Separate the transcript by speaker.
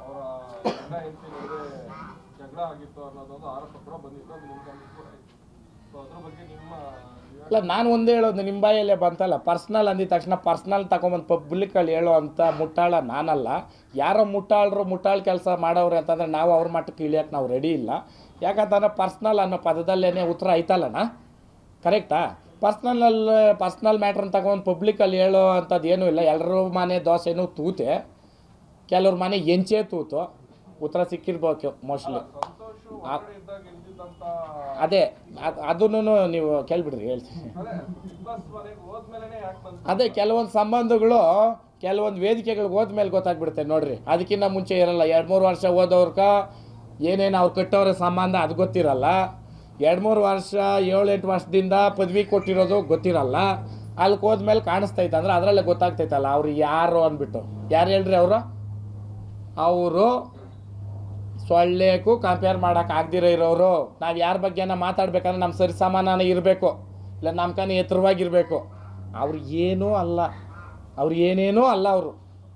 Speaker 1: ಅವರ ಗಂಡ ಹೆಂಡತಿ ನಡುವೆ ಜಗಳ ಆಗಿತ್ತು ಅನ್ನೋದೊಂದು ಆರೋಪ ಕೂಡ ಬಂದಿತ್ತು. ಅದು ನಿಮ್ಮ ಗಮನಕ್ಕೂ ಆಯ್ತು. ಸೊ ಅದ್ರ ಬಗ್ಗೆ ನಿಮ್ಮ
Speaker 2: ಅಲ್ಲ, ನಾನು ಒಂದೇ ಹೇಳೋದು, ನಿಮ್ಮ ಬಾಯಲ್ಲೇ ಬಂತಲ್ಲ, ಪರ್ಸ್ನಲ್ ಅಂದಿದ ತಕ್ಷಣ ಪರ್ಸ್ನಲ್ ತಗೊಂಬಂದು ಪಬ್ಲಿಕಲ್ಲಿ ಹೇಳೋ ಅಂಥ ಮುಟ್ಟಾಳ ನಾನಲ್ಲ. ಯಾರೋ ಮುಟ್ಟಾಳ ಕೆಲಸ ಮಾಡೋರು ಅಂತಂದರೆ ನಾವು ಅವ್ರ ಮಟ್ಟಕ್ಕೆ ಇಳಿಯೋಕ್ಕೆ ನಾವು ರೆಡಿ ಇಲ್ಲ. ಯಾಕಂತಂದರೆ ಪರ್ಸ್ನಲ್ ಅನ್ನೋ ಪದದಲ್ಲೇ ಉತ್ತರ ಐತಲ್ಲಣ್ಣ, ಕರೆಕ್ಟಾ? ಪರ್ಸ್ನಲ್ ಮ್ಯಾಟ್ರನ್ನ ತಗೊಂಡು ಪಬ್ಲಿಕಲ್ಲಿ ಹೇಳೋ ಅಂಥದ್ದು ಏನೂ ಇಲ್ಲ. ಎಲ್ಲರ ಮನೆ ದೋಸೆನೂ ತೂತೆ, ಕೆಲವ್ರ ಮನೆ ಎಂಚೆ ತೂತು. ಉತ್ತರ ಸಿಕ್ಕಿರ್ಬೇಕು ಮೋಸ್ಟ್ಲಿ. ಅದೇ ಅದನ್ನು ನೀವು ಕೇಳ್ಬಿಡ್ರಿ, ಹೇಳ್ತೀನಿ. ಅದೇ ಕೆಲವೊಂದು ಸಂಬಂಧಗಳು ಕೆಲವೊಂದು ವೇದಿಕೆಗಳಿಗೆ ಹೋದ್ಮೇಲೆ ಗೊತ್ತಾಗ್ಬಿಡುತ್ತೆ ನೋಡ್ರಿ. ಅದಕ್ಕಿಂತ ಮುಂಚೆ ಇರಲ್ಲ. 2-3 ವರ್ಷ ಓದೋರ್ಕ ಏನೇನು ಅವ್ರು ಕಟ್ಟೋರ ಸಂಬಂಧ ಅದು ಗೊತ್ತಿರಲ್ಲ. 2-3 ವರ್ಷ 7-8 ವರ್ಷದಿಂದ ಪದವಿ ಕೊಟ್ಟಿರೋದು ಗೊತ್ತಿರಲ್ಲ. ಅಲ್ಲಿಗೆ ಹೋದ್ಮೇಲೆ ಕಾಣಿಸ್ತೈತೆ ಅಂದ್ರೆ ಅದರಲ್ಲೇ ಗೊತ್ತಾಗ್ತೈತಲ್ಲ ಅವ್ರು ಯಾರು ಅಂದ್ಬಿಟ್ಟು. ಯಾರು ಹೇಳ್ರಿ ಅವರು ಸೊಳ್ಳೆಗೂ ಕಂಪೇರ್ ಮಾಡೋಕೆ ಆಗದಿರೋ ಇರೋರು. ನಾವು ಯಾರ ಬಗ್ಗೆನ ಮಾತಾಡ್ಬೇಕಂದ್ರೆ ನಮ್ಮ ಸರಿ ಸಮಾನ ಇರಬೇಕು, ಇಲ್ಲ ನಮ್ಮ ಕನ ಎತ್ತರವಾಗಿರಬೇಕು. ಅವ್ರು ಏನೂ ಅಲ್ಲ, ಅವ್ರು ಏನೇನೂ ಅಲ್ಲ ಅವರು.